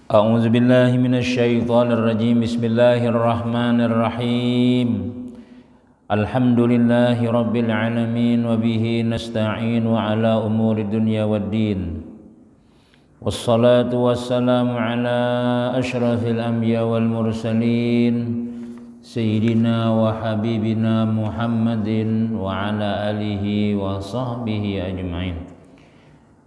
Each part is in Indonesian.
A'udzu billahi minasyaitonir rajim. Bismillahirrahmanirrahim. Alhamdulillahi rabbil alamin wa bihi nasta'inu ala umuri dunya waddin. Wassalatu wassalamu ala asyrafil anbiya wal mursalin sayyidina wa habibina Muhammadin wa ala alihi wa sahbihi ajma'in.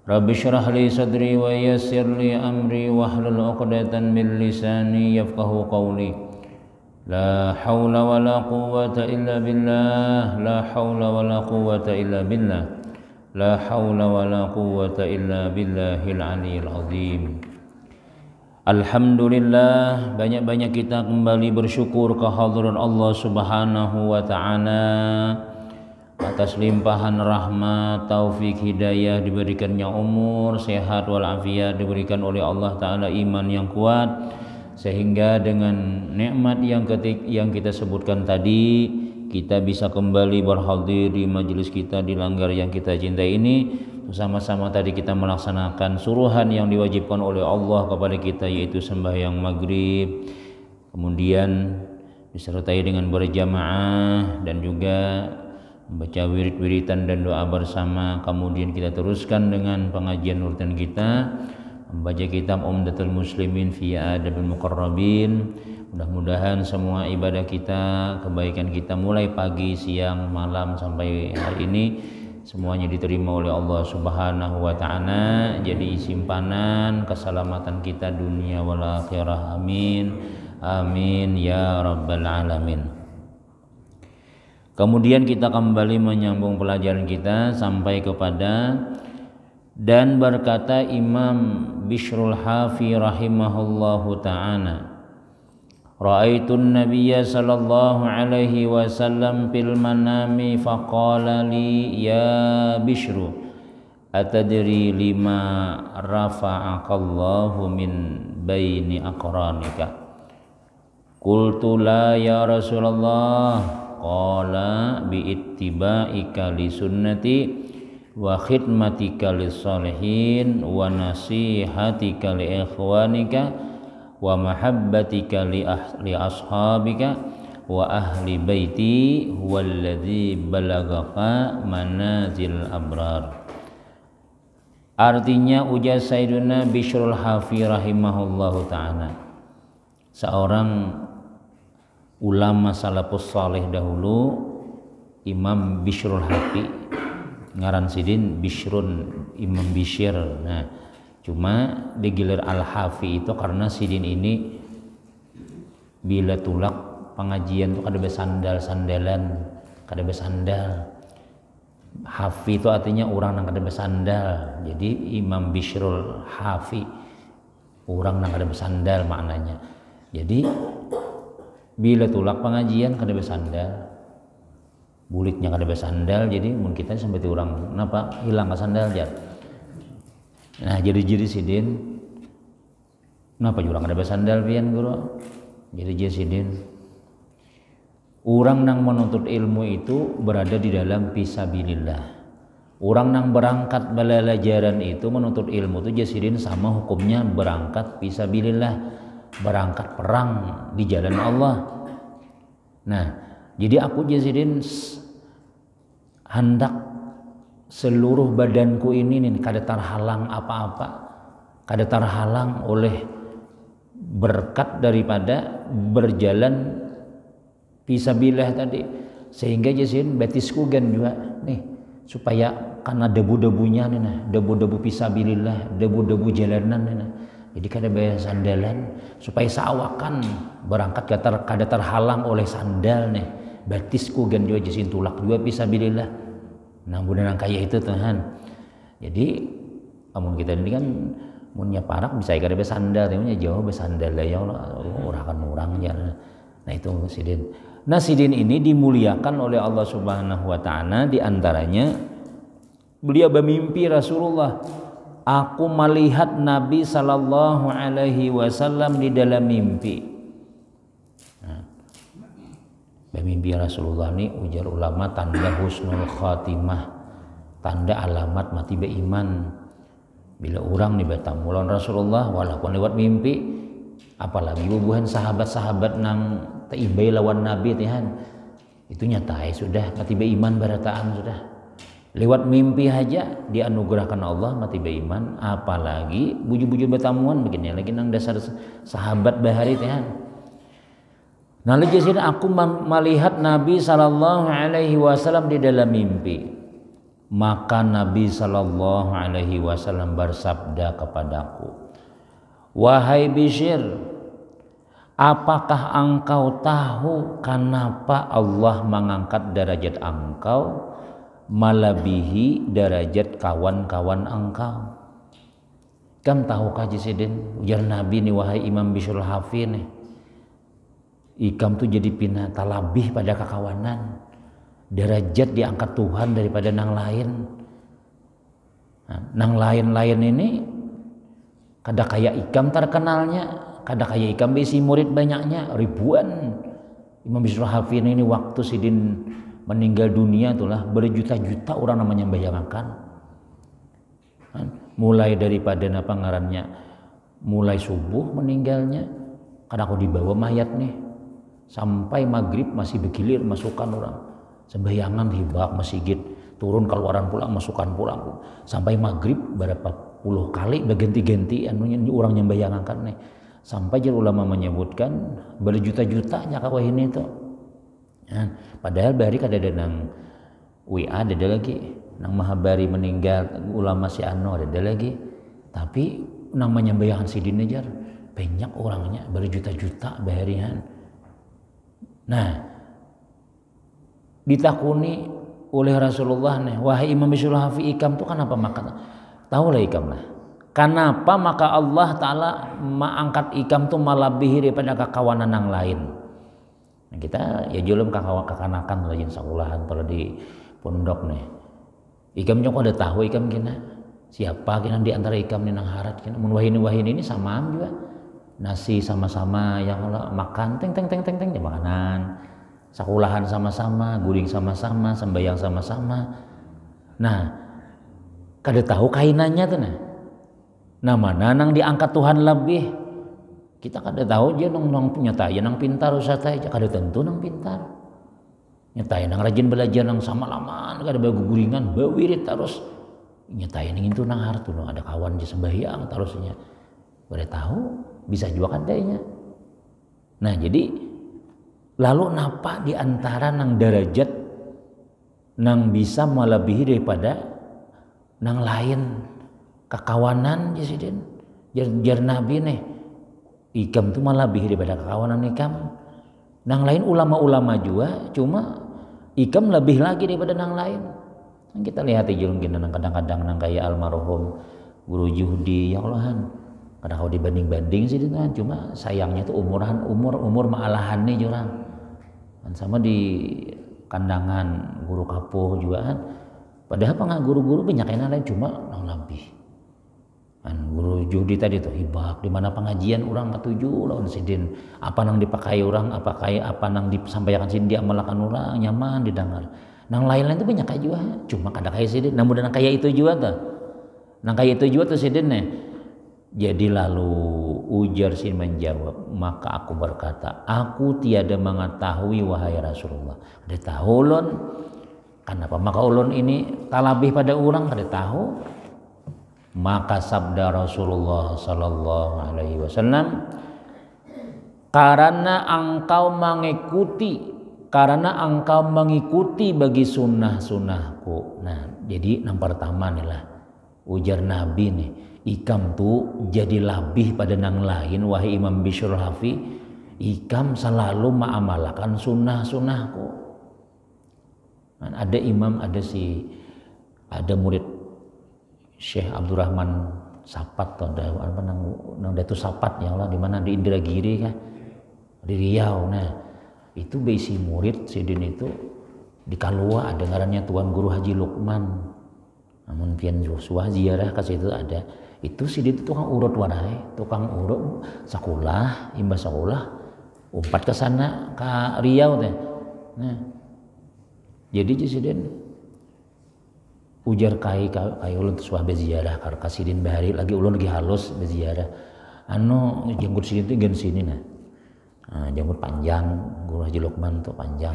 Rabbi syrah li sadri wa yassir li amri wahlul 'uqdatam min lisani yafqahu qawli. La haula wa la quwwata illa billah. La haula wa la quwwata illa billah. La haula wa la quwwata illa billahil aliyyil azim. Alhamdulillah, banyak-banyak kita kembali bersyukur kehadiran Allah Subhanahu wa taala atas limpahan rahmat, taufik, hidayah, diberikannya umur, sehat walafiat, diberikan oleh Allah Ta'ala iman yang kuat, sehingga dengan nikmat yang kita sebutkan tadi, kita bisa kembali berhadir di majelis kita di Langgar yang kita cintai ini. Bersama-sama tadi kita melaksanakan suruhan yang diwajibkan oleh Allah kepada kita, yaitu sembahyang maghrib, kemudian disertai dengan berjamaah dan juga membaca wirid-wiridan dan doa bersama. Kemudian kita teruskan dengan pengajian rutin kita, membaca kitab Umdatul Muslimin fi Adabil Muqarrabin. Mudah-mudahan semua ibadah kita, kebaikan kita mulai pagi, siang, malam sampai hari ini semuanya diterima oleh Allah Subhanahu wa taala, jadi simpanan keselamatan kita dunia wal akhirah. Amin. Amin ya rabbal alamin. Kemudian kita kembali menyambung pelajaran kita sampai kepada dan berkata Imam Bishrul Hafi rahimahullahu ta'ala, Ra'aitun Nabiyya sallallahu alaihi wasallam fil manami faqala li ya Bishru atadri lima rafa'akallahu min baini aqranika. Qultu la ya Rasulullah. Qala biittiba'ika li sunnati wa khidmatika lis salihin wa nasihatika li ikhwanika wa mahabbatika li ashabika wa ahli baiti walladzi balagaka manazil abrar. Artinya ujar Sayyiduna Bishrul Hafi rahimahullahu ta'ala, seorang ulama salafus saleh dahulu, Imam Bishrul Hafi, ngaran sidin Bishrun, Imam Bishr. Nah, cuma digilir Al-Hafi itu karena sidin ini bila tulak pengajian tuh kada besandal-sandalan, kada besandal. Hafi itu artinya orang yang kada besandal. Jadi Imam Bishrul Hafi, orang yang kada besandal maknanya. Jadi bila tulak pengajian kada besandal, buliknya kada besandal, jadi mun kita sampai orang napa hilang sandal jar. Nah jadi sidin napa jurang kada besandal pian guru. Jadi sidin orang nang menuntut ilmu itu berada di dalam fisabilillah. Orang nang berangkat belajaran itu menuntut ilmu itu jasidin sama hukumnya berangkat fisabilillah, berangkat perang di jalan Allah. Nah, jadi aku jasidin hendak seluruh badanku ini nih kada terhalang apa-apa, kada terhalang oleh berkat daripada berjalan fisabilillah tadi, sehingga jasidin batisku gan juga nih supaya karena debu-debunya nih nah, debu-debu fisabilillah, debu-debu jalanan nih nah. Jadi kada bayar sandalan supaya sawakan berangkat kada terhalang oleh sandal nih. Batisku gan juga jasin tulak juga fisabilillah. Nah budan kaya itu Tuhan. Jadi amun kita ini kan munnya parak bisa kada besandal, tapi jauh besandal ya Allah orang ya. Nah itu sidin. Nah sidin ini dimuliakan oleh Allah Subhanahu wa taala, di antaranya beliau bermimpi Rasulullah. Aku melihat Nabi sallallahu alaihi wasallam di dalam mimpi. Nah, mimpi Rasulullah ini ujar ulama tanda husnul khatimah, tanda alamat mati beriman. Bila orang nih bertamu lawan Rasulullah walaupun lewat mimpi, apalagi bubuhan sahabat-sahabat nang teibai lawan Nabi tihan, itu nyatai sudah mati beriman barataan sudah. Lewat mimpi aja dianugerahkan Allah mati beriman, apalagi buju-buju bertamuan begini lagi nang dasar sahabat bahari tihan. Nah lagi sini aku melihat Nabi sallallahu alaihi wasallam di dalam mimpi. Maka Nabi sallallahu alaihi wasallam bersabda kepadaku, "Wahai Bishr, apakah engkau tahu kenapa Allah mengangkat derajat engkau melebihi derajat kawan-kawan engkau?" Kam tahu kaji sidin ujar Nabi nih wahai Imam Bishr Hafi nih. Ikam tuh jadi pina talabih pada kekawanan. Derajat diangkat Tuhan daripada nang lain. Nah, nang lain-lain ini kada kaya ikam terkenalnya, kada kaya ikam bisi murid banyaknya ribuan. Imam Bishr Hafi ini waktu sidin meninggal dunia itulah berjuta-juta orang namanya bayangkan. Mulai daripada apa ngarannya, mulai subuh meninggalnya, kada aku dibawa mayat nih, sampai maghrib masih bergilir masukkan orang. Sembayangan hibak masjid turun keluaran pulang masukkan pulang sampai maghrib berapa puluh kali berganti-ganti anunya orang yang bayangkan nih sampai jadi ulama menyebutkan berjuta-jutanya kawah ini itu ya, padahal bari kada ada nang WA ada lagi nang mahabari meninggal ulama si Ano ada lagi tapi nang menyembayangan sidin ajar banyak orangnya berjuta-juta baharian. Nah ditakuni oleh Rasulullah nih, wahai Imam Bishr Hafi, ikam tuh kenapa maka tahu lah ikam lah. Kenapa maka Allah Taala mengangkat ikam tuh melebihi daripada kekawanan yang lain. Nah, kita ya julum kakanakan rajin sekolahan pada di pondok nih. Ikam juga ada tahu ikam kena siapa kena di antara ikam nih nang harat kena mun wahin ini samaan juga. Nasi sama-sama yang makan teng ya makanan. Sekolahan sama-sama, guring sama-sama, sembahyang sama-sama. Nah, kada tahu kainannya tuh nah. Nah mana nang diangkat Tuhan lebih. Kita kada tahu dia nang nyatai nang pintar usata aja kada tentu nang pintar. Nyatai nang rajin belajar nang sama lamaan kada baguguringan, bawirit terus. Nyatai nang itu nang hartu nang ada kawan di sembahyang terusnya. Kada tahu bisa juga kadanya. Nah, jadi lalu napa di antara nang derajat nang bisa melebihi daripada nang lain kekawanan jasidin jar Nabi nih ikam tuh melebihi daripada kekawanan ikam nang lain ulama-ulama juga cuma ikam lebih lagi daripada nang lain. Kita lihat aja mungkin nang kadang-kadang nang kayak almarhum Guru Juhdi ya Allahan kadang kau dibanding-banding sih kan cuma sayangnya tuh umur maalahan nih jurang sama di kandangan guru kapuh juga kan padahal pengen guru-guru banyak yang lain cuma nang lebih kan Guru Juhdi tadi tuh hibak di mana pengajian orang ketujuh lawan sidin apa nang dipakai orang apa nang disampaikan sidin dia amalkan orang nyaman didengar nang lain-lain tuh banyak kayak juga cuma kada kayak sidin namun nang kayak itu juga tuh nang kayak itu juga tuh sidin nih. Jadi lalu ujar sin menjawab maka aku berkata aku tiada mengetahui wahai Rasulullah. Ada tahu ulun kenapa maka ulun ini talabih pada orang kada tahu. Maka sabda Rasulullah sallallahu alaihi wasallam karena engkau mengikuti bagi sunnah-sunnahku. Nah jadi yang pertama nih lah ujar Nabi nih ikam tuh jadi lebih pada nang lain wahai Imam Bishr Hafi ikam selalu mengamalkan sunnah-sunnahku. Ada imam ada murid Syekh Abdurrahman Sapat atau apa nang Datu Sapat ya Allah di mana di Indragiri kah di Riau. Nah itu besi murid sidin itu di Kalua ada ngarannya Tuan Guru Haji Lukman. Namun pian Joshua ziarah ke situ ada itu sidin itu tukang urut warai, tukang urut sekolah, imbas sekolah umpat ke sana ke Riau teh. Nah jadi sidin ujar kai ulun teu suah beziarah ka sidin bahari lagi ulun lagi halus beziarah anu janggut sidin teh gen sini nah. Janggut panjang guru Haji Lukman tuh panjang.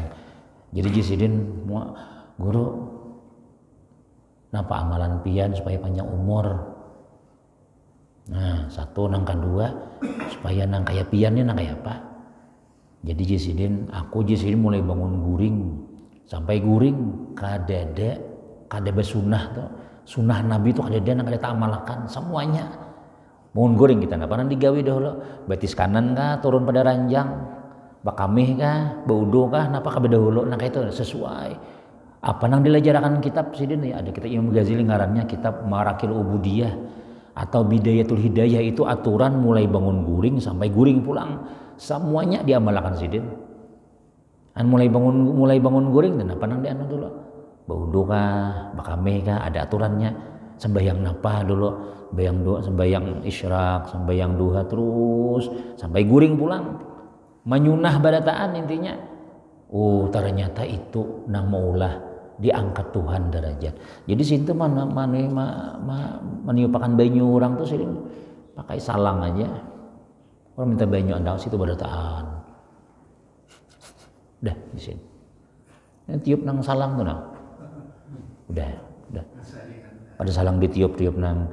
Jadi ji sidin guru napa amalan pian supaya panjang umur. Nah, satu nang kedua supaya nang kaya piannya nang kaya apa. Jadi jisidin mulai bangun guring sampai guring kada besunah tuh. Sunah Nabi tuh kada nang kada amalakan semuanya. Bangun guring kita napa nang digawe dahulu. Betis kanan kah turun pada ranjang. Bakamih kah, baudo kah napa kabeh dahulu nang itu sesuai. Apa nang dilajarakan kitab sidin ya ada kitab Imam Ghazali ngarannya kitab Marakil Ubudiyah atau Bidayatul Hidayah itu aturan mulai bangun guring sampai guring pulang semuanya diamalkan sidin. Mulai bangun guring dan apa nang dianu dulu baudo kah bakame kah ada aturannya sembahyang napa dulu sembahyang isyraq sembahyang duha terus sampai guring pulang menyunah badataan intinya. Ternyata itu nang maulah diangkat Tuhan derajat. Jadi situ mana meniupakan banyu orang tuh sering pakai salang aja. Orang minta banyu anda situ badataan. Udah di sini. Tiup nang salang tuh nang. Udah. Pada salang ditiup nang.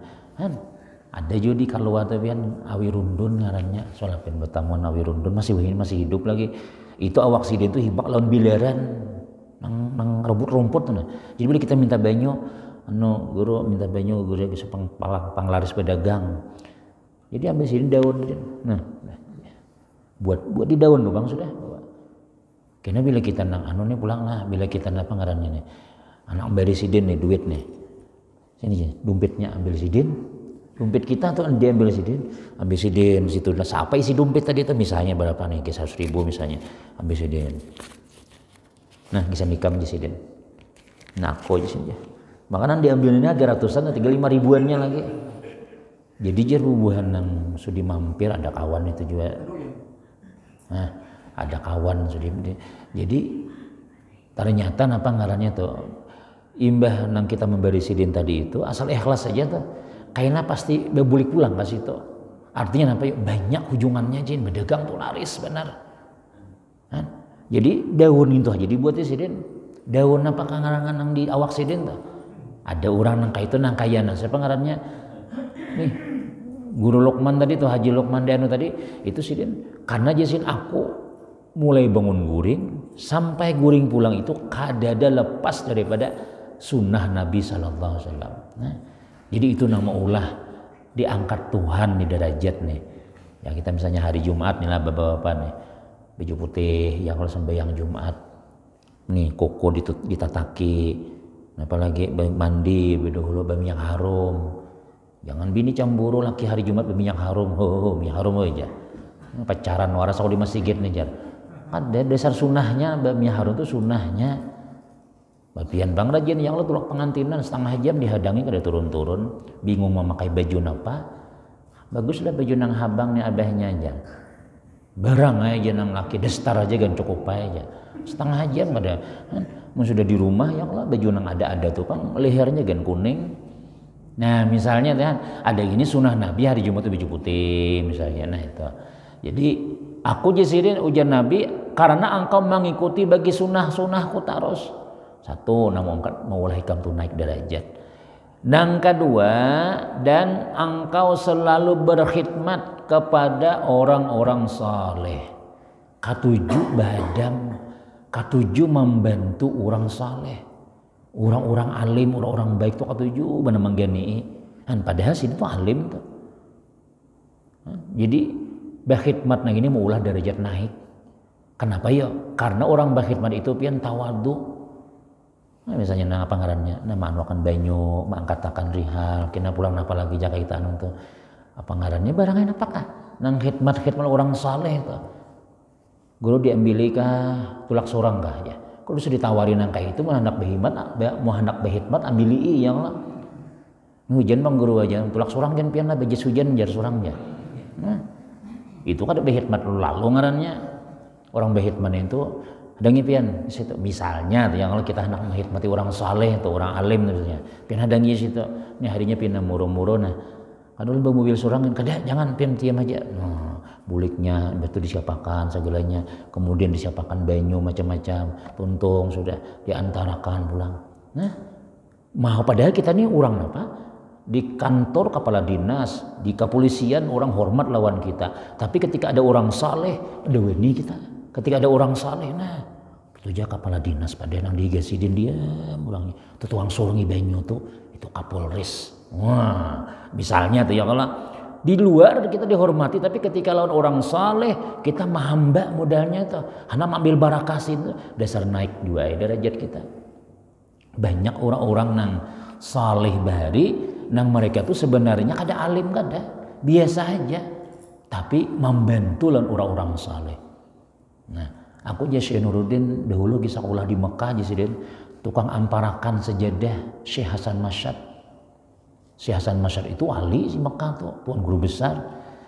Ada juga di Kalua tapian awi rundun ngarannya. Soalnya pen betamuan awi rundun masih hidup lagi. Itu awak sidin tuh hibak lawan bileran. Nang rebut rumput tuh. Jadi bila kita minta banyu, guru minta banyu guru bisa panglaris pedagang. Jadi ambil sini daun. Nah, buat di daun tuh bang sudah. Karena bila kita nang nih pulang lah. Bila kita apa ngarannya nih, anak beri sidin nih duit nih. Sini dompetnya ambil sidin. Dompet kita tuh diambil ambil sidin situ. Nah, siapa isi dompet tadi itu misalnya berapa nih? 100.000 misalnya, ambil sidin. Nah, bisa nikam di sidin. Nah, aku di sini. Makanan diambil ini agak ratusan, tinggal 5 ribuannya lagi. Jadi jerubuhan yang sudah mampir ada kawan itu juga. Nah, ada kawan sudah. Jadi ternyata apa ngarannya tuh imbah nang kita memberi sidin tadi itu asal ikhlas saja tuh. Kayaknya pasti bebulik pulang ke situ. Artinya apa? Banyak hujungannya jin berdagang tuh laris benar. Jadi daun itu aja dibuat sidin. Daun apa kangarangan nang di awak sidin tuh. Ada orang nang kaya itu nang kaya nang siapa ngarannya? Nih, Guru Lukman tadi tuh Haji Lukman Danu tadi itu sidin. Karena jasin aku mulai bangun guring sampai guring pulang itu kadada lepas daripada sunnah Nabi sallallahu alaihi wasallam. Nah, jadi itu nama ulah diangkat Tuhan di derajat nih. Ya kita misalnya hari Jumat nih lah bapak-bapak nih. Baju putih yang kalau sembahyang Jumat nih koko ditataki apalagi mandi dahulu minyak harum jangan bini cemburu laki hari Jumat minyak harum minyak harum aja pacaran waras kalau di masjid nih jar ada dasar sunnahnya minyak harum itu sunnahnya bagian bang rajin yang lo tulak pengantinan setengah jam dihadangi kada turun-turun bingung mau pakai baju apa baguslah baju nang habang nih abahnya aja barang aja nang laki destar aja kan cukup aja setengah jam ada mau sudah di rumah ya Allah baju nang ada tuh kan lehernya gan kuning. Nah misalnya kan ada gini sunnah Nabi hari Jumat itu baju putih misalnya. Nah itu jadi aku jasirin ujar Nabi karena engkau mengikuti bagi sunnahku terus satu nama maulah hikam tuh naik derajat. Dan kedua, dan engkau selalu berkhidmat kepada orang-orang saleh. Ketujuh badam, ketujuh membantu orang saleh, orang-orang alim, orang-orang baik tuh ketujuh benar menggani. Dan padahal sini tuh alim tuh. Jadi berkhidmat nah ini mau ulah derajat naik. Kenapa ya? Karena orang berkhidmat itu pian tawadu. Nah, misalnya nah apa ngarannya nama anuakan banyu mangkatakan rihal kena pulang apa lagi jaga kita anu tuh apa ngarannya barangnya apakah nang khidmat orang saleh tuh guru diambili kah tulak sorang kah ya kalau sudah ditawarin nang kayak itu mau hendak berkhidmat ambili yang lah hujan bang guru aja tulak sorang jan pian lah bejes hujan jar sorang ya nah itu kan berkhidmat lalu ngarannya orang berkhidmat itu ada ngipian di situ. Misalnya yang kalau kita hendak menghormati orang saleh atau orang alim misalnya, pian ada ngi situ. Ini harinya pian muro-muro nah. Kadang bawa mobil sorangan, kada jangan pian diam aja. Nah, buliknya betul disiapakan segalanya, kemudian disiapakan banyu macam-macam, tuntung sudah diantarakan pulang. Nah, mau padahal kita nih orang apa? Di kantor kepala dinas, di kepolisian orang hormat lawan kita. Tapi ketika ada orang saleh, ada weni kita. Ketika ada orang saleh, nah itu aja kepala dinas pada nang digasidin dia orangnya. Itu tuang sorongi banyu tuh, itu Kapolres. Wah, misalnya tuh ya kalau di luar kita dihormati, tapi ketika lawan orang saleh kita mahamba modalnya tuh, hana ambil barakasin tuh, dasar naik dua derajat kita. Banyak orang-orang nang saleh bahari, nang mereka tuh sebenarnya kada alim kada, biasa aja, tapi membantu lawan orang-orang saleh. Nah, aku Syekh Nuruddin dahulu di sekolah di Mekah Sidin, tukang amparakan sejadah Syekh Hasan Masyad. Syekh Hasan Masyad itu wali di Mekah tuh, tuan guru besar.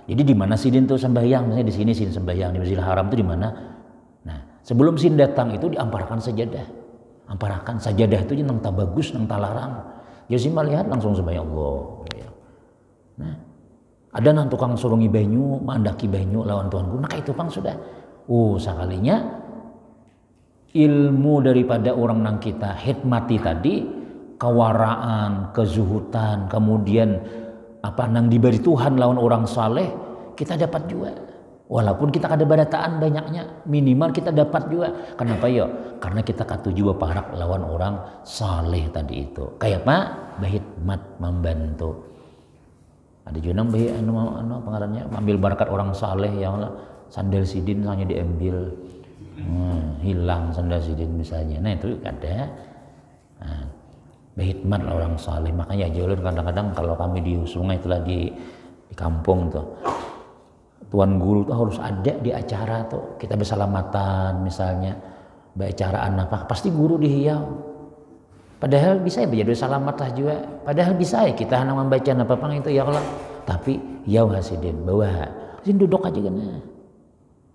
Jadi di mana Sidin tuh sembahyang, misalnya di sini Sidin sembahyang di Masjidil Haram tuh di mana? Nah, sebelum Sidin datang itu diamparakan sejadah. Amparakan sajadah itu nang tak bagus, nang tak larang. Jadi melihat langsung sembahyang Allah. Nah, ada nang tukang surungi banyu, mandaki banyu lawan tuan guru, maka itu pang sudah. Sekalinya ilmu daripada orang nang kita hikmati tadi, kewaraan, kezuhutan, kemudian apa nang diberi Tuhan lawan orang saleh, kita dapat juga. Walaupun kita kada barataan banyaknya, minimal kita dapat juga. Kenapa ya? Karena kita katuju parak lawan orang saleh tadi itu. Kayak apa? Bahitmat membantu. Ada juga nang bayi anu pengarannya ambil barakat orang saleh ya Allah. Sandal Sidin hanya diambil, hilang sandal Sidin misalnya. Nah itu ada. Nah, bahitmat orang saleh. Makanya jalur kadang-kadang kalau kami di sungai itulah di kampung tuh, tuan guru tuh harus ada di acara tuh. Kita bersalamatan misalnya, bacaan apa, pasti guru dihiau. Padahal bisa ya berjadi salamatah juga. Padahal bisa ya kita hanya membaca apa itu ya Allah. Tapi ya Sidin bawa, Sidin duduk aja kan.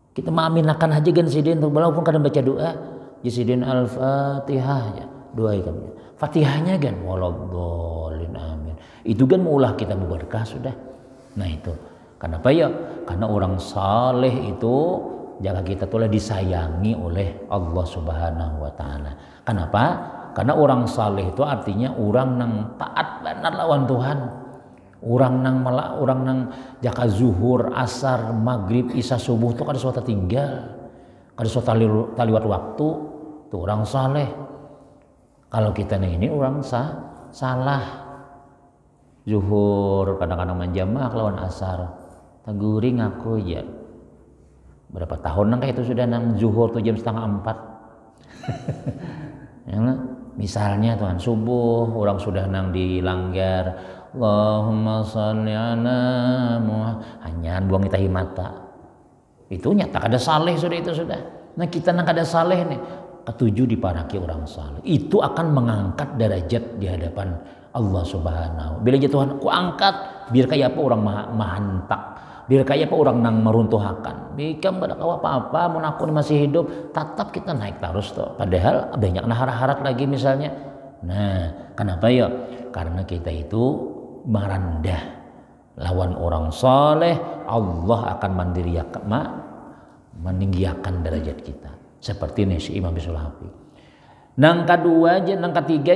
Kita mengaminkan aja kan Sidin tuh, walaupun kadang baca doa, Sidin Al-Fatihah ya, doa kami. Fatihahnya kan waladhdallin amin. Itu kan maulah kita berberkah sudah. Nah itu. Kenapa ya? Karena orang saleh itu jaga kita tuh disayangi oleh Allah Subhanahu wa taala. Kenapa? Karena orang saleh itu artinya orang nang taat benar lawan Tuhan. Orang nang jaka zuhur, asar, maghrib, isya, subuh itu kada suatu tinggal, kada suatu taliwat waktu, itu orang saleh. Kalau kita ini orang salah, zuhur kadang-kadang menjamak lawan asar, taguring aku ya. Berapa tahun nang itu sudah nang zuhur tuh jam 3:30. Ya, misalnya Tuhan subuh orang sudah nang dilanggar. Allahumma sholli ala Muhammad, hanya buang kita mata. Itu nyata kada saleh sudah itu sudah. Nah kita nang kada saleh nih, ketujuh diparaki orang saleh. Itu akan mengangkat derajat di hadapan Allah Subhanahu. Bila Tuhan ku angkat, biar kayak apa orang mahantak, biar kayak apa orang nang meruntuhakan. Bikam kada kawa apa-apa, mun aku masih hidup, tetap kita naik terus tuh. Padahal banyak harat-harat lagi misalnya. Nah, kenapa ya? Karena kita itu merendah lawan orang saleh, Allah akan meninggikan derajat kita. Seperti ini si Imam Bisul Hafi. Nang kedua, nang ketiga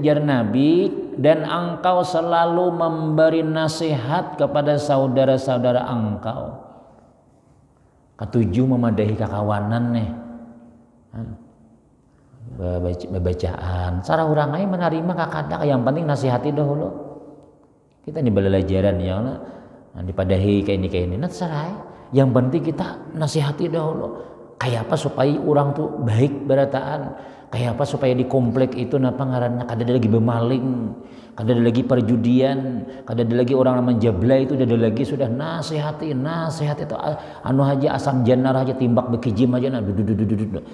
jar Nabi, dan engkau selalu memberi nasihat kepada saudara-saudara engkau. Ketujuh memadahi kekawanan nih. Bacaan cara orang lain menerima kakada, yang penting nasihati dahulu. Kita ini belajaran ya Allah, dipadahi kayak ini nah sarai. Yang penting kita nasihati dahulu. Kayak apa supaya orang tuh baik berataan, kayak apa supaya di komplek itu napa ngarannya kada ada lagi bemaling, kada ada lagi perjudian, kada ada lagi orang menjabla itu, ada lagi sudah nasihati itu anu aja asam janar aja timbak bekijim aja nah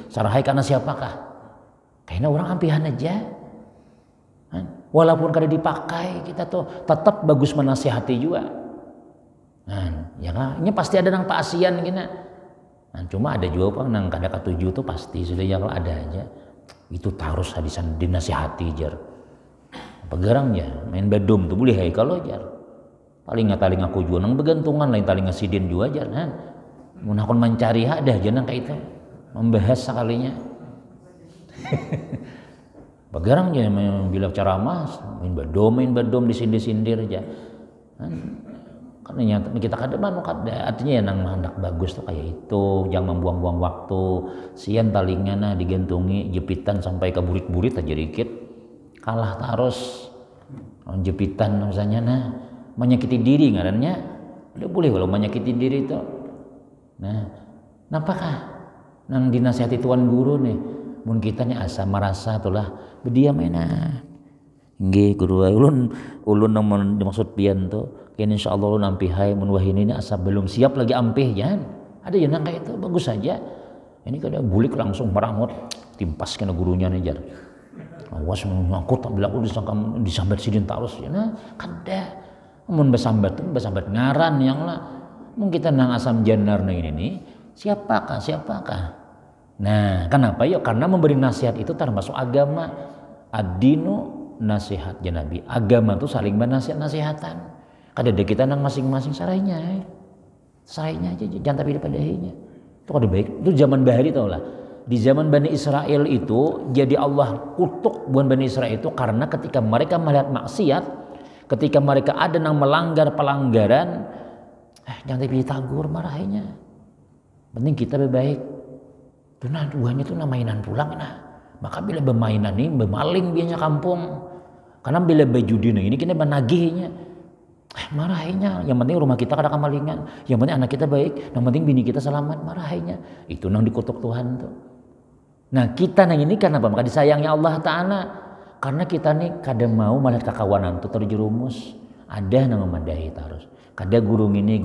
sarahai karena siapakah? Kayaknya orang ampihan aja. Walaupun kada dipakai, kita tuh tetap bagus menasihati juga. Nah, ya kan? Ini pasti ada nang paasian gini. Nah, cuma ada juga Pak nang kada ketujuh tuh pasti sudah ya kalau ada aja. Itu tarus hadisan dinasihati jar. Pegarang ya main bedum tuh boleh hai kalau jar. Paling taling aku juga nang begantungan lain taling ngasidin juga jar. Nah, mun akon mencari ada aja nang kayak itu. Membahas sekalinya. Pegarang ya bila ceramah main bedom disindir-sindir aja. Karena kita kadang artinya ya nang hendak bagus tuh kayak itu, jangan membuang-buang waktu. Sian talingan nah digantungi jepitan sampai ke burit-burit aja dikit. Kalah terus jepitan misalnya nah menyakiti diri ngarannya. Udah boleh kalau menyakiti diri itu. Nah, napakah nang dinasihati tuan guru nih mun kita nih asa merasa tulah berdiam enak nggih guru ulun nang dimaksud pian tuh kene insyaallah ulun ampih hai mun wahini asa belum siap lagi ampih jangan ada yang nang kayak itu bagus saja ini kada bulik langsung merangut timpas kena gurunya nih jar awas aku tak bilang aku disambat sidin terus ya nah kada mun besambat ngaran yang lah mun kita nang asam janar nah ini nih siapakah nah kenapa ya karena memberi nasihat itu termasuk agama ad-dinu nasihat ya Nabi agama itu saling bernasihat-nasihatan kada ada kita nang masing-masing sarainya aja jangan tapi pada hinya itu kada baik itu zaman bahari tau lah di zaman Bani Israel itu jadi Allah kutuk buat Bani Israel itu karena ketika mereka melihat maksiat ketika mereka ada nang melanggar pelanggaran jangan tapi ditagur marahinya penting kita baik tuh nah duanya tuh mainan pulang nah maka bila bermainan ini bermaling biasanya kampung karena bila berjudi ini kita menagihnya marahinya yang penting rumah kita kada kemalingan yang penting anak kita baik yang penting bini kita selamat marahinya itu nang dikutuk Tuhan tuh nah kita nang ini karena apa maka disayangnya Allah Ta'ala karena kita nih kada mau melihat kekawanan tuh terjerumus ada nang memadahi terus kada gurung ini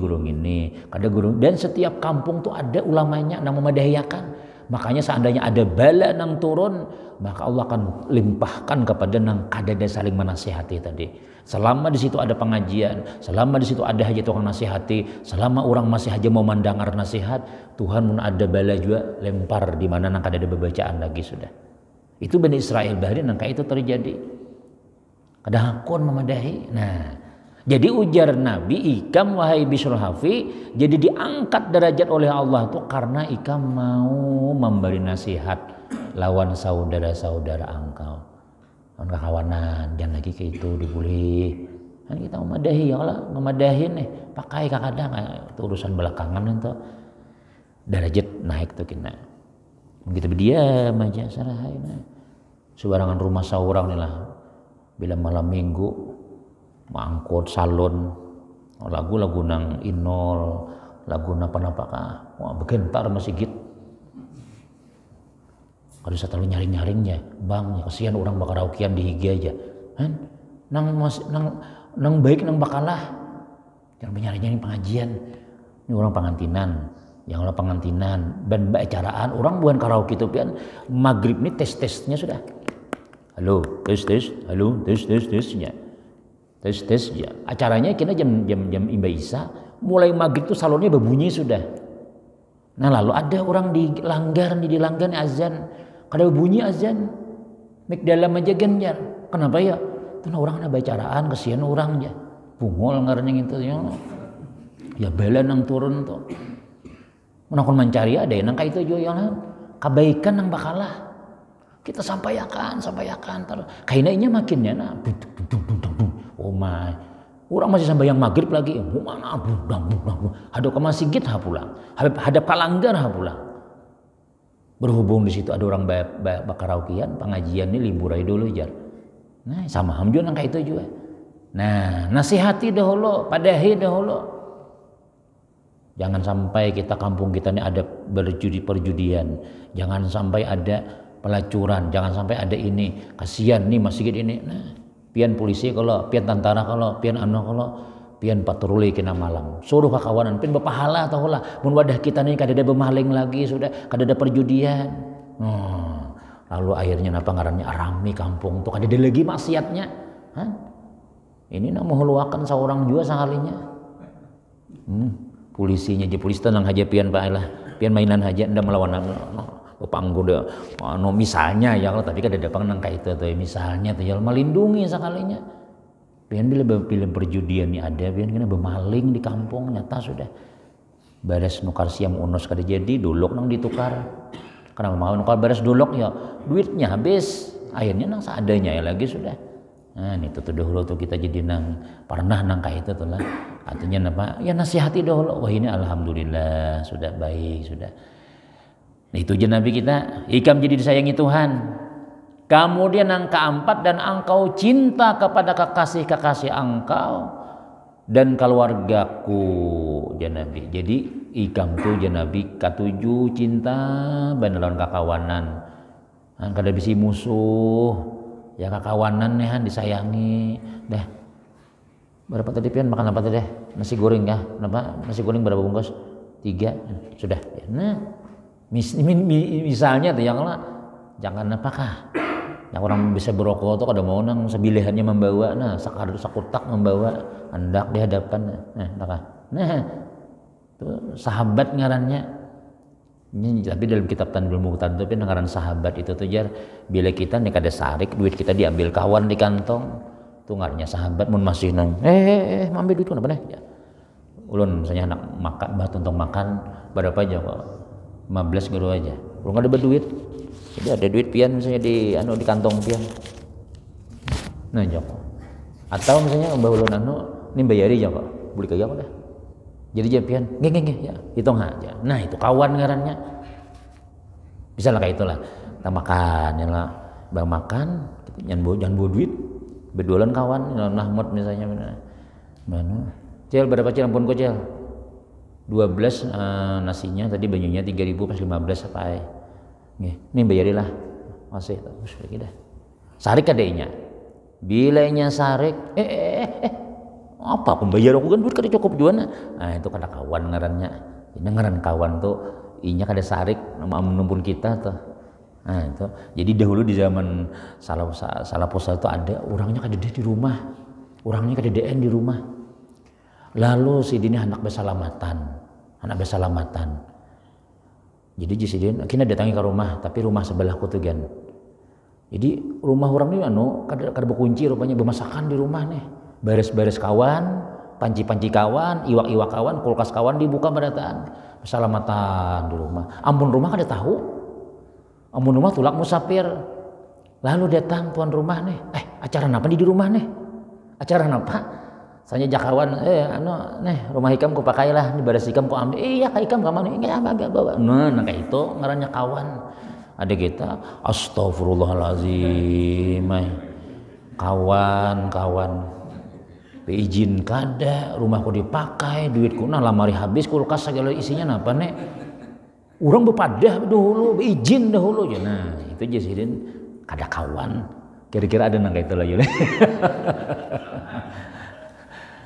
kada gurung dan setiap kampung tuh ada ulamanya nang memadahiakan makanya seandainya ada bala nang turun maka Allah akan limpahkan kepada nang kada ada saling menasihati tadi selama di situ ada pengajian selama di situ ada aja tukang nasihati selama orang masih aja mau mendengar nasihat Tuhan mun ada bala juga lempar di mana nang kada ada bacaan lagi sudah itu Bani Israel bahari nang kayak itu terjadi kada hakun memadahi nah jadi ujar Nabi ikam wahai Bishrul Hafi jadi diangkat derajat oleh Allah tuh karena ikam mau memberi nasihat lawan saudara-saudara engkau lawan kekawanan jangan lagi kayak itu dibully kan kita memadahi ya Allah memadahin nih pakai kadang itu urusan belakangan itu derajat naik tuh kita begitu berdiam aja sarahai nah sebarangan rumah saurang nih lah bila malam minggu mangkot salon lagu-lagu nang inol lagu napa-napa kah wah begentar masjid kalau saya terlalu nyaring-nyaringnya bang kasihan orang bakal raukian di higa aja kan nang baik nang bakalah jangan nyaring-nyaring pengajian ini orang pengantinan yang orang pengantinan dan acaraan orang bukan karaoke itu pian maghrib ini tes-tesnya sudah halo tes halo tes ya tes ya acaranya kira jam imba Isa mulai maghrib tuh salonnya berbunyi sudah nah lalu ada orang dilanggar azan kada berbunyi azan mik dalam aja genjar kenapa ya itu orang ada bacaraan kesian orang ya bungol ngarannya gitu ya bala nang turun tuh menakon mencari ada nang kayak itu juga yang kebaikan nang bakalah kita sampaikan terus kainanya makinnya nah oh my orang masih sampai yang maghrib lagi mana hadap ke masjid pulang hadap kalanggar pulang berhubung di situ ada orang bakaraukian pengajian ini libur aja dulu jar nah sama hamjun nang kayak itu juga nah nasihati dahulu padahi dahulu jangan sampai kita kampung kita ini ada perjudian jangan sampai ada pelacuran jangan sampai ada ini kasihan nih masjid ini nah pian polisi kalau pian tentara kalau pian kalau pian patroli kena malam suruh kawanan pian berpahala tahu lah mun wadah kita nih kada ada bemaling lagi sudah kada ada perjudian lalu akhirnya napa ngarannya rame kampung tuh kada ada lagi maksiatnya ini nak menghuluakan seorang juga sekalinya polisinya aja polisi tenang aja pian pak lah pian mainan aja ndak melawan panggo deh no misalnya ya tapi kan ada nang itu tuh misalnya tuh ya melindungi sekalinya pian bila perjudian nih ada pian kena bemaling di kampung nyata sudah beres nukar siam unos kada jadi duluk nang ditukar karena mau nukar beres duluk ya duitnya habis akhirnya nang seadanya ya lagi sudah. Nah itu tuh dahulu tuh kita jadi nang pernah nang kayak itu tuh lah artinya apa ya nasihati dahulu wah ini alhamdulillah sudah baik sudah. Nah, itu aja Nabi kita ikam jadi disayangi Tuhan kemudian yang keempat dan engkau cinta kepada kekasih-kekasih engkau dan keluargaku ya Nabi jadi ikam tuh ya Nabi ketujuh cinta beneran kakawanan kada bisi musuh ya kakawanan nih disayangi dah berapa tadi pian makan apa tadi nasi goreng ya kenapa nasi goreng berapa bungkus 3 sudah nah misalnya tuh yang lah jangan apakah yang orang bisa berokok tuh kada mau nang sebilihannya membawa nah sakutak membawa hendak di hadapan nah tuh sahabat ngarannya ini tapi dalam kitab Tanbul Muqtan itu ngaran sahabat itu tuh jar bila kita nih kada sarik duit kita diambil kawan di kantong tuh ngarannya sahabat mun masih nang ambil duit kenapa ya ulun misalnya anak makan batu untuk makan berapa aja kok 15 guru aja ulun ada berduit jadi ada duit pian misalnya di kantong pian nah joko atau misalnya mbah ulun ini bayari joko beli kagak udah jadi japian nge ya hitung aja nah itu kawan ngarannya bisa lah kayak itulah kita makan ya lah bang makan jangan bawa duit berdualan kawan Nahmud misalnya mana cel berapa cel ampun kok cel 12 nasinya tadi banyunya 3.000 pas 15 apa ya ini bayarilah masih terus lagi dah sarik kadenya bilanya sarik apa pembayar aku kan duit kada cukup juga nah itu kada kawan ngarannya ini ngaran kawan tuh inya kada sarik nama menumpun kita tuh nah itu jadi dahulu di zaman salah posa itu ada orangnya kada di rumah orangnya kada di rumah lalu si dini anak besalamatan jadi jisidin akhirnya datangi ke rumah tapi rumah sebelahku tuh gan jadi rumah orang ini kada berkunci rupanya bermasakan di rumah nih baris-baris kawan, panci-panci kawan, iwak-iwak kawan, kulkas kawan dibuka berataan. Keselamatan di rumah. Ampun rumah kada tahu. Ampun rumah tulak musafir. Lalu datang tuan rumah nih. Acara apa di rumah nih? Acara apa? Sanya jakawan, rumah hikam ku pakailah, di baris hikam ku ambil. Iya, hikam ka mana? Ambil bawa. Nah, kayak itu ngarannya kawan. Ada kita, astagfirullahalazim. Kawan. Izin kada rumahku dipakai duitku nah lamari habis kulkas segala isinya apa nek orang bepadah dahulu izin dahulu ya nah itu jadi kada kawan kira-kira ada nang itu lagi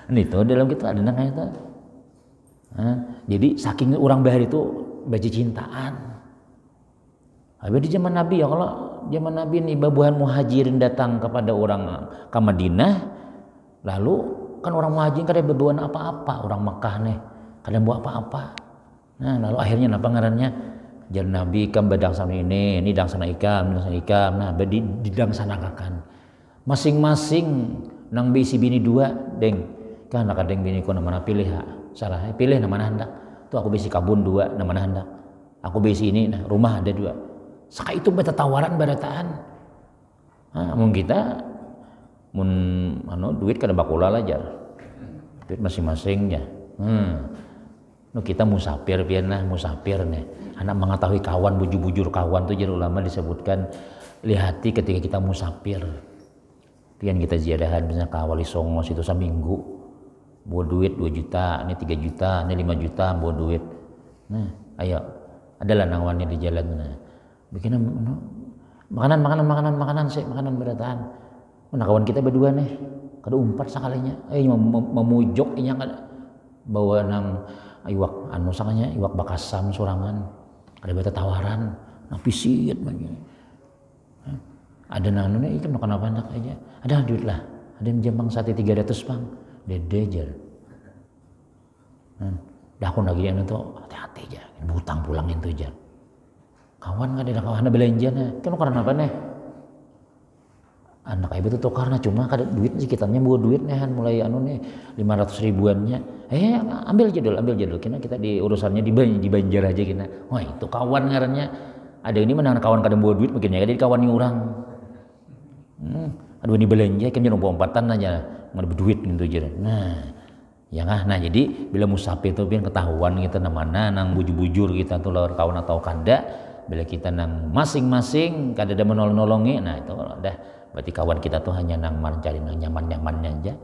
ini tuh dalam kita ada nang itu jadi saking orang bahar itu baji cintaan habis di zaman Nabi ya kalau zaman Nabi nih babuhan muhajirin datang kepada orang ke Madinah lalu kan orang muhajirin kada berbuat apa-apa orang Mekah nih kada buat apa-apa nah lalu akhirnya apa ngarannya jalan Nabi ikam badang sana ini dang sana ikam nah didang sanakakan masing-masing nang bisi bini 2 deng kan kada deng bini ko namana pilih salah pilih namana hendak tuh aku bisi kabun 2 namana hendak aku bisi ini nah rumah ada 2 saka itu beta tawaran barataan mun kita duit kada bakula aja duit masing-masing ya kita musafir pian musafir nih anak mengetahui kawan bujur-bujur kawan tuh jadi ulama disebutkan lihati ketika kita musafir pian kita ziarahan misalnya ke Wali Songo situ seminggu bawa duit 2 juta ini 3 juta ini 5 juta bawa duit nah ayo adalah nangwannya di jalan bikin makanan sih makanan berataan nah kawan kita berdua nih kada umpat sekalinya memujuk inya kada bawa nang iwak sakanya iwak bakasam surangan ada beta tawaran nah pisit banyak ada nanune itu makan apa hendak aja ada duit lah ada yang jambang sate 300 bang dede jar dah aku lagi yang itu hati-hati aja Butang pulang itu jar. Kawan kan ada kawan belanja nah. Kan karena apa nih? Anak ibu tuh karena cuma kada duit sih kitanya buat duit nih mulai anu nih 500 ribuannya. Ambil jadul kina kita di urusannya di Banjar aja kina. Wah itu kawan ngarannya. Ada ini menang kawan kada buat duit mungkin ya jadi kawan yang orang. Aduh ini belanja kan jadi empatan aja nggak duit gitu aja. Nah jadi bila musafir itu biar ketahuan kita namanya nang bujur-bujur kita tuh lawan kawan atau kada bila kita nang masing-masing kada ada menolongi nah itu udah berarti kawan kita tuh hanya nang mencari nang nyaman-nyamannya aja.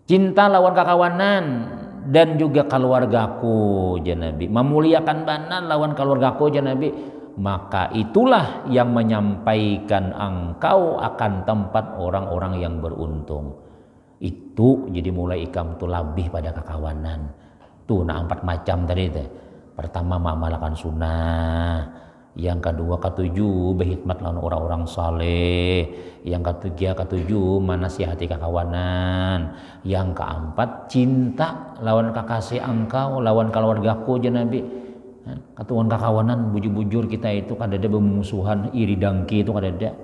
Cinta lawan kakawanan dan juga keluargaku Nabi memuliakan banan lawan keluargaku Nabi maka itulah yang menyampaikan engkau akan tempat orang-orang yang beruntung. Itu jadi mulai ikam tuh lebih pada kakawanan tuh 4 macam tadi teh. Pertama memalakan sunnah, yang kedua ketujuh berkhidmat lawan orang-orang saleh, yang ketujuh menasihati kakawanan, yang keempat cinta lawan kakasih engkau lawan keluargaku Nabi. Katuan kakawanan bujur-bujur kita itu kada ada bermusuhan iri dengki itu kada ada.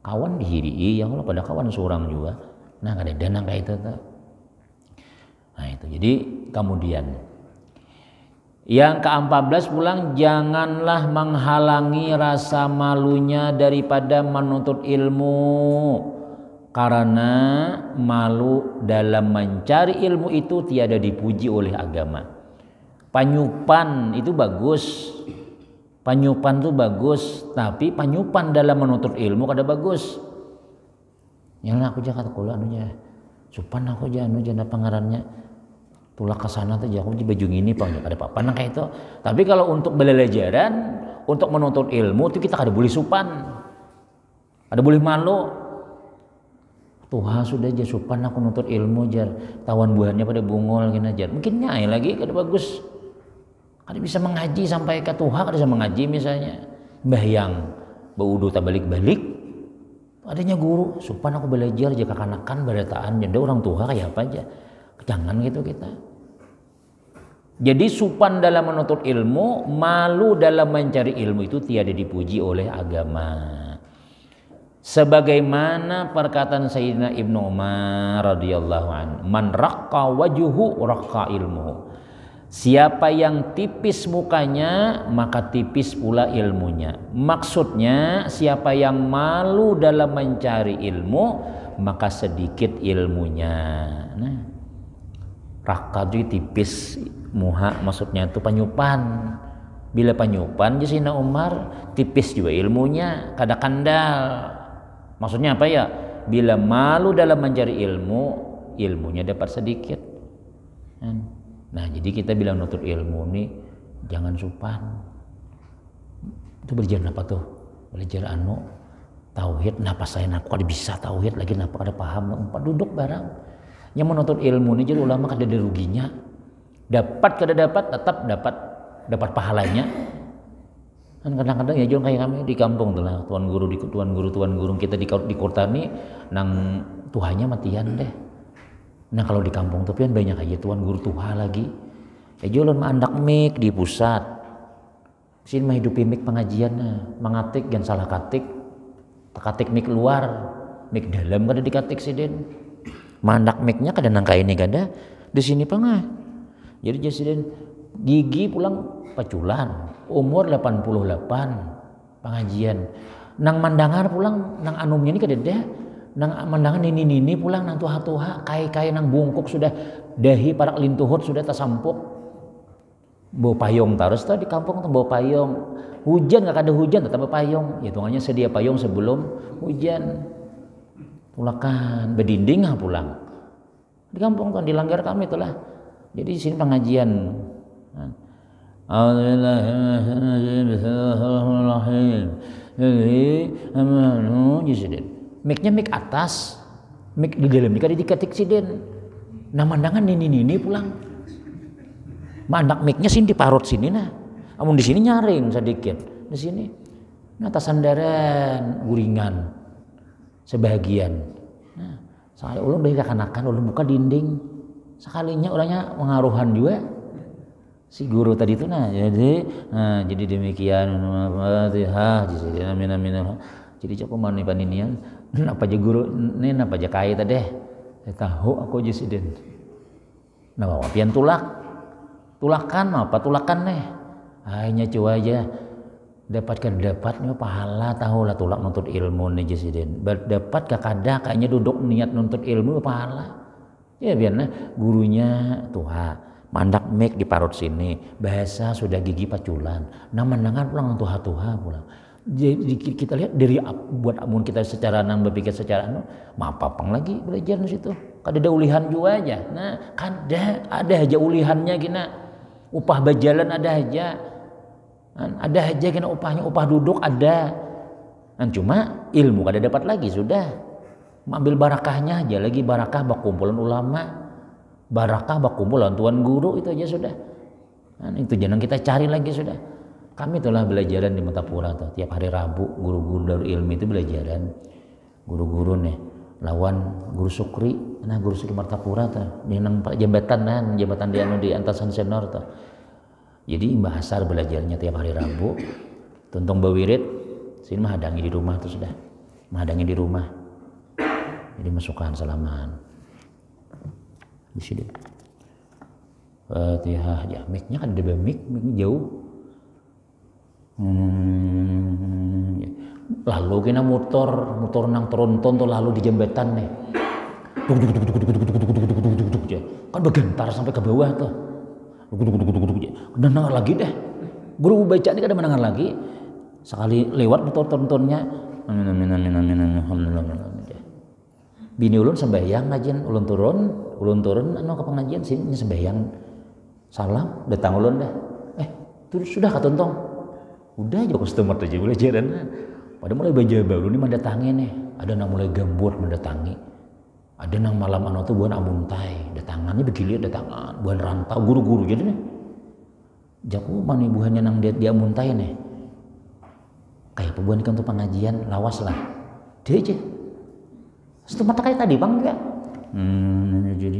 Kawan dihiri yang kalau pada kawan seorang juga. Nah kada ada nang kayak itu tuh. Nah itu jadi kemudian yang ke-14 pulang janganlah menghalangi rasa malunya daripada menuntut ilmu karena malu dalam mencari ilmu itu tiada dipuji oleh agama. Panyupan itu bagus. Panyupan itu bagus, tapi panyupan dalam menuntut ilmu kada bagus. Yang aku jaga kula anunya. Supan aku aja anu jana pangarannya. Tulak ke sana tuh aku di baju gini Pak, ada apa-apa nang kayak itu. Tapi kalau untuk belajaran, untuk menuntut ilmu itu kita kada boleh supan. Kada boleh malu. Tuha sudah aja supan aku nuntut ilmu jar. Tawan buahnya pada bungol gini jar. Mungkin nyai lagi kada bagus. Kada bisa mengaji sampai ke Tuha kada bisa mengaji misalnya. Mbahyang baudu tak balik-balik. Adanya guru, supan aku belajar aja kekanakan badataan jadi orang tua kayak apa aja. Jangan gitu kita. Jadi supan dalam menuntut ilmu, malu dalam mencari ilmu itu tiada dipuji oleh agama. Sebagaimana perkataan Sayyidina Ibnu Umar radhiyallahu anhu, "Man raqqa wajhuhu raqqa ilmuhu." Siapa yang tipis mukanya maka tipis pula ilmunya. Maksudnya siapa yang malu dalam mencari ilmu maka sedikit ilmunya. Nah, raqqa itu tipis muha maksudnya itu panyupan. Bila panyupan Sayyidina Umar tipis juga ilmunya, kada kandal. Maksudnya apa ya? Bila malu dalam mencari ilmu, ilmunya dapat sedikit. Nah jadi kita bilang nuntut ilmu nih jangan supan. Itu belajar apa tuh? Belajar tauhid. Napa saya aku kada bisa tauhid lagi napa kada paham. Umpat duduk barang. Yang menuntut ilmu nih jadi ulama kada ada ruginya. Dapat kada dapat tetap dapat pahalanya. Kan kadang-kadang ya jual kayak kami di kampung tuh lah tuan guru kita di kota nih nang tuhannya matian deh. Nah kalau di kampung tuh kan banyak aja tuan guru tuha lagi. Jualan mandak mik di pusat. Sini mah hidupi mik pengajian mengatik dan salah katik. Katik mik luar, mik dalam kada dikatik siden. Mandak miknya kada nangka ini kada. Di sini pengah. Jadi jasiden gigi pulang paculan. Umur 88 pengajian. Nang mandangan pulang nang anumnya ini kada ada. Nang mandangan ini pulang nang tuha-tuha kai nang bungkuk sudah dahi parak lintuhut sudah tersampuk bawa payung terus tuh di kampung tuh bawa payung hujan nggak ada hujan tetap bawa payung hitungannya sedia payung sebelum hujan pulakan berdinding pulang di kampung tuh di langgar kami itulah jadi di sini pengajian Mic-nya mic atas, mic di dalam ini diketik siden. Nah mandangan ini pulang. Mandak mic-nya sini diparut sini nah. Amun di sini nyaring sedikit. Di sini. Nah tasandaran guringan sebagian. Nah, sekali ulun dari kekanakan ulun buka dinding. Sekalinya ulangnya mengaruhan juga. si guru tadi itu jadi demikian jadi coba mana paninian apa aja guru ini apa aja kaya tadi tahu aku aja sidin nah bawa pian tulakan nih hanya coba aja dapatnya pahala tahu lah tulak nuntut ilmu nih jasidin dapat kakada kayaknya duduk niat nuntut ilmu pahala ya biarnya gurunya Tuhan mandak mek di parut sini bahasa sudah gigi paculan namandangan pulang tuha pulang jadi kita lihat dari buat amun kita secara nang berpikir secara mapapang lagi belajar di situ kada ada ulihan juga aja nah ada aja ulihannya gina upah berjalan ada aja kena upahnya upah duduk ada kan cuma ilmu kada dapat lagi sudah ambil barakahnya aja lagi barakah bakumpulan ulama barakah bakumpulan tuan guru itu aja sudah nah, itu jangan kita cari lagi sudah kami telah belajaran di Metapura tuh tiap hari Rabu guru-guru Darul Ilmi itu belajaran guru-guru nih lawan guru Sukri Martapura tuh di nang jabatan di antasan senior tuh jadi bahasa belajarnya tiap hari Rabu tuntung bawirid sini mah hadangi di rumah tuh sudah menghadangi di rumah jadi masukan salaman di sini Fatihah ya mic-nya kan ada mic jauh lalu kena motor nang tronton tuh lalu di jembatan nih kan bergentar sampai ke bawah tuh mendengar lagi deh guru baca ini kan mendengar lagi sekali lewat motor trontonnya bini ulun sembahyang ngajin ulun turun ke pengajian sini sembahyang salam datang ulun dah itu sudah katontong udah aja customer aja belajaran pada mulai baca baru ini mendatangi nih ada nang mulai gambut mendatangi ada nang malam tuh buan amuntai datangannya begilir datangan buan rantau guru-guru jadi nih jaku mana buahnya nang dia amuntai nih kayak pebuan kan tuh pengajian lawas lah dia aja itu mata kayak tadi bang juga jadi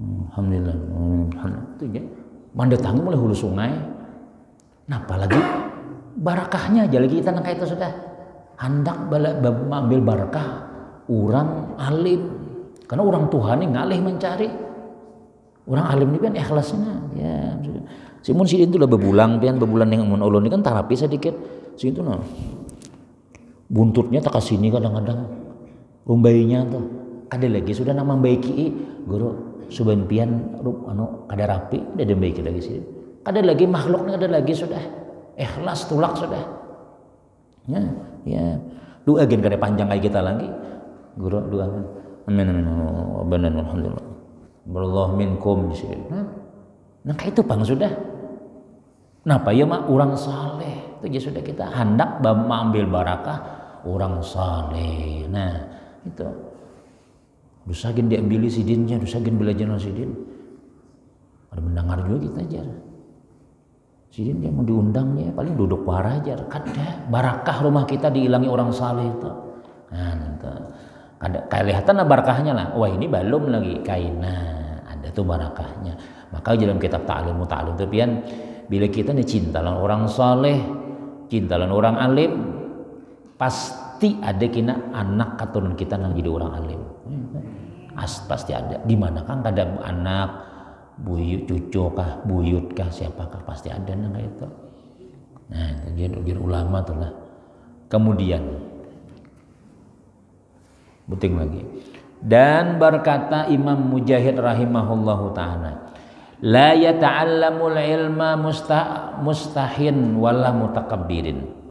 alhamdulillah itu ya mendatangi mulai hulu sungai nah apalagi barakahnya aja lagi kita nangka itu sudah hendak ambil barakah orang alim karena orang Tuhan yang ngalih mencari orang alim ini kan ikhlasnya ya simun sidin itu lah bebulan yang mun ulun ini kan terapi sedikit situ nah buntutnya tak kasini kadang-kadang rumbainya tuh kada lagi sudah nama baiki guru suban pian kada rapi udah baiki lagi sih kada lagi makhluknya kada lagi sudah ikhlas tulak sudah ya doa gen kada panjang kayak kita lagi guru doa amin benar alhamdulillah berallah minkum sih nah kayak itu bang sudah napa ya mak orang saleh itu ya sudah kita hendak mengambil barakah orang saleh nah itu dusagin diambil sidinnya dusagin belajar sidin ada mendengar juga kita ajar sidin dia mau diundangnya paling duduk parah ajar kada barakah rumah kita dihilangi orang saleh itu nah itu kada kelihatan barakahnya lah wah ini belum lagi kaina ada tuh barakahnya maka dalam kitab ta'lim itu pian bila kita nih cintalan orang saleh cintalan orang alim pasti ada kina anak keturunan kita yang jadi orang alim pasti ada di mana kan ada anak buyut cucu kah buyut kah siapakah pasti ada nang itu nah jadi ulama tuh lah kemudian penting lagi dan berkata Imam Mujahid rahimahullahu taala la yata'allamul ilma mustahin wala mutakabbirin.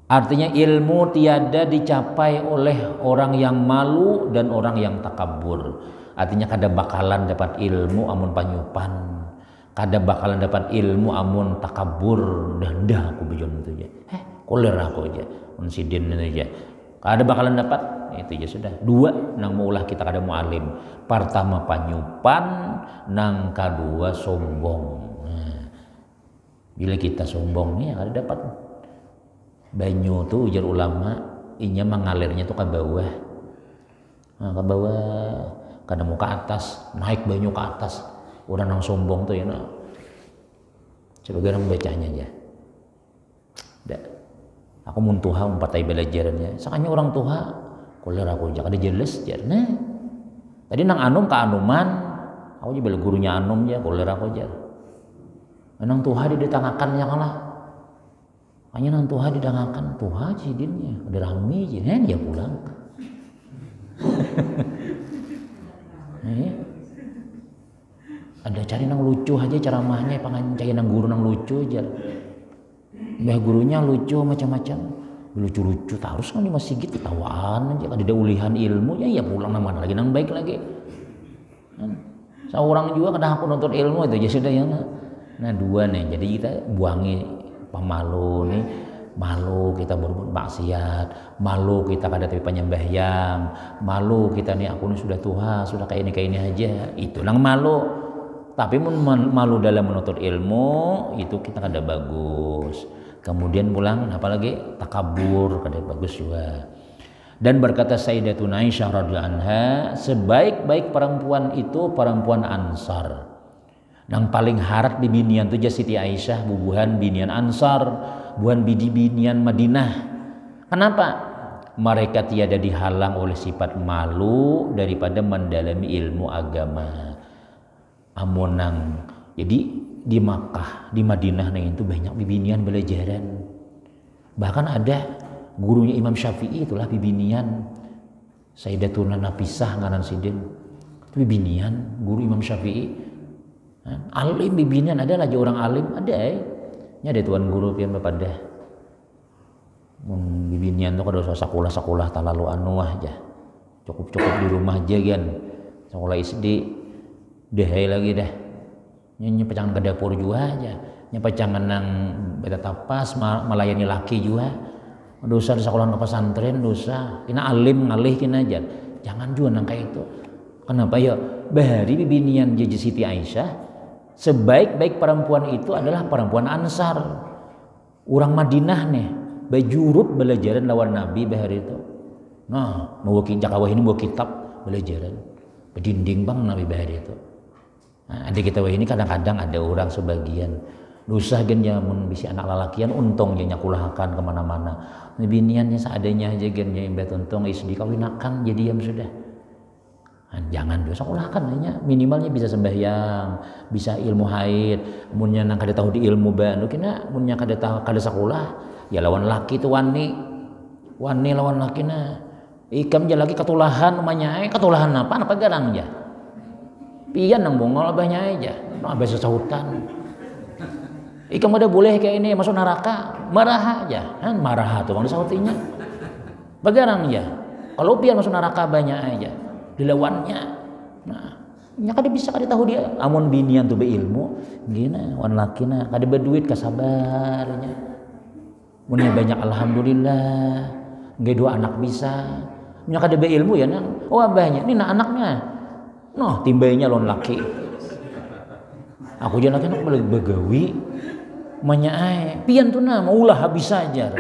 Artinya ilmu tiada dicapai oleh orang yang malu dan orang yang takabur. Artinya kada bakalan dapat ilmu amun panyupan, kada bakalan dapat ilmu amun takabur. Dah aku bejon itu aja. Koler aku aja. Unsidin itu aja. Kada bakalan dapat itu aja sudah. Dua nang maulah kita kada mualim. Pertama panyupan, nang kedua sombong. Nah, bila kita sombong nih kada dapat. Banyu tuh ujar ulama inya mengalirnya tuh ke bawah karena mau ke atas, naik banyu ke atas, udah nang sombong tuh ya nah. Coba orang bacanya aja. Dah. Aku mun tuha umpatai belajarannya. Sakanya orang tuha, kuliah aku jak ada jelas jar. Nah. Tadi nang anum ka anuman, aku juga gurunya anum ya, kuliah aku jar. Nang tuha ditangakan yang lah. Hanya nang tuha didangakan, tuha cidinnya, ada rame je, dia pulang. Ada cari nang lucu aja ceramahnya, pangan cari nang guru nang lucu aja. Bah gurunya lucu macam-macam, lucu-lucu terus kan di masjid ketawaan aja, ada ulihan ilmu ya pulang nama lagi nang baik lagi. Seorang juga kadang aku nonton ilmu itu aja sudah ya. Nah dua nih, jadi kita buangi pemalu nih, malu kita berbuat maksiat, malu kita kada tapi penyembahyang, malu kita nih aku nih sudah tua, sudah kayak ini aja, itu nang malu. Tapi malu dalam menuntut ilmu itu kita kada bagus. Kemudian pulang apalagi takabur kada bagus juga. Dan berkata Sayyidatuna Aisyah radhiyallahu anha, sebaik-baik perempuan itu perempuan Ansar. Yang paling harat di binian tu Siti Aisyah bubuhan binian Ansar, buhan binian Madinah. Kenapa? Mereka tiada dihalang oleh sifat malu daripada mendalami ilmu agama. Amonang. Jadi di Makkah, di Madinah itu banyak bibinian belajaran. Bahkan ada gurunya Imam Syafi'i itulah bibinian Sayyidatuna Nafisah ngaran sidin. Itu bibinian guru Imam Syafi'i. Alim bibinian ada lagi orang alim ada nya ada tuan guru pian pada bibinian tuh kada usah sekolah talalu anu aja cukup di rumah aja kan sekolah SD deh lagi dah nya pecangan ke dapur juga aja nya pecangan nang beta tapas melayani laki juga dosa di sekolah pesantren dosa kena alim ngalih kena aja jangan juga nang kayak itu. Kenapa ya bahari bibinian jadi Siti Aisyah sebaik-baik perempuan itu adalah perempuan Ansar. Orang Madinah nih, bajurut belajaran lawan Nabi bahari itu. Nah, mau jakawah ini bawa kitab belajaran. Berdinding bang Nabi bahari itu. Nah, ada kita ini kadang-kadang ada orang sebagian dosa gen ya mun bisi anak lalakian untung nya nyakulahakan kemana-mana. Biniannya seadanya aja gen nya imbet untung istri kawinakan jadi yang sudah. Nah, jangan dosa kulahkan hanya minimalnya bisa sembahyang, bisa ilmu haid, munnya nang kada tahu di ilmu banu kena munnya kada tahu kada sakulah ya lawan laki tu wani lawan laki na ikam je lagi ketulahan umanya ketulahan apa garang ja pian nang bongol banyak aja nah biasa sahutan ikam ada boleh kayak ini masuk neraka marah aja kan marah tuh bang sahutinya bagarang ya kalau pian masuk neraka banyak aja dilawannya. Nah, nya kada bisa kada tahu dia amun binian tu beilmu gina wan lakina kada berduit kasabarnya. Munnya banyak alhamdulillah, ge dua anak bisa. Nya kada beilmu ya nang oh banyak ni nah anaknya. Noh timbainya lon laki. Aku jangan laki nak begawi menyaai pian tu na maulah habis saja.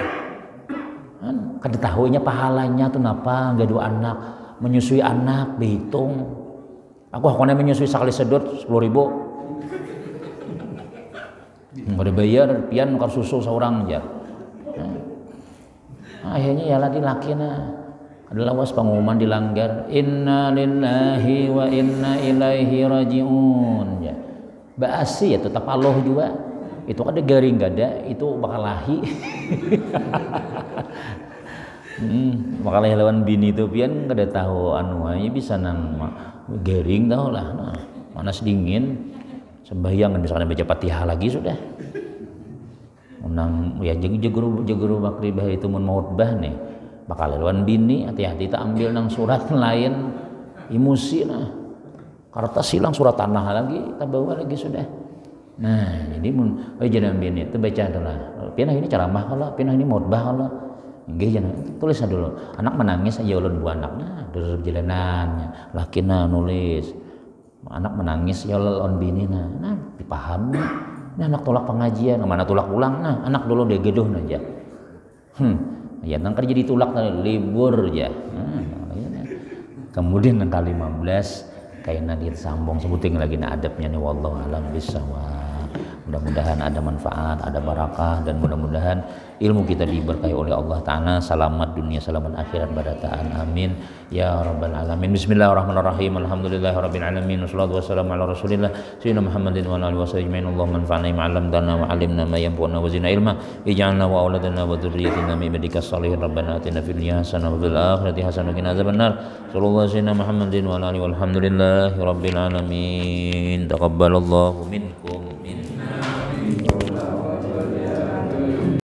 Kan kada tahu nya pahalanya tu napa ge dua anak. Menyusui anak dihitung aku hakona menyusui sekali sedot 10.000 ada bayar pian nukar susu seorang aja akhirnya ya laki na adalah was pengumuman dilanggar inna lillahi wa inna ilaihi rajiun ya basi ya tetap Allah juga itu ada garing gada itu bakal lahi makanya lawan bini itu pian kada tahu anu aja bisa nang garing tahu lah nah, panas dingin sembahyang kan bisa baca Fatihah lagi sudah nang ya jeguru bakri bah itu mun mautbah nih bakal lawan bini hati-hati tak ambil nang surat lain emosi nah kertas hilang surat tanah lagi kita bawa lagi sudah nah jadi mun jangan bini itu baca adalah pian ini ceramah kalau pian ini mautbah kalau nggih jangan tulis dulu anak menangis aja ulun dua anak nah duduk jalanannya lakina nulis anak menangis ya ulun bini nah dipahami nah anak tolak pengajian mana tolak ulang nah anak dulu dia geduh aja ya nang jadi tulak libur aja kemudian nang kali 15 kayaknya disambung sebutin lagi na adabnya nih, wallahu alam bisawab. Mudah-mudahan ada manfaat, ada barakah, dan mudah-mudahan ilmu kita diberkahi oleh Allah Ta'ala, selamat dunia, selamat akhirat, barataan, amin ya rabbal alamin. Bismillahirrahmanirrahim. Alhamdulillahirabbil alamin. Wassalatu wassalamu ala rasulillah sayyidina Muhammadin wa ala alihi wasallam. Allahumma anfa'na bima 'allamtana wa 'allimna ma yanfa'una wa zidna ilma, ij'alna wa auladana wa dzurriyyatina min ibadikas shalihin. Rabbana atina fid dunya hasanah wa fil akhirati hasanah wa qina adzabannar. Sallallahu alaihi Muhammadin wa ala alihi walhamdulillahi rabbil alamin. Taqabbalallahu minna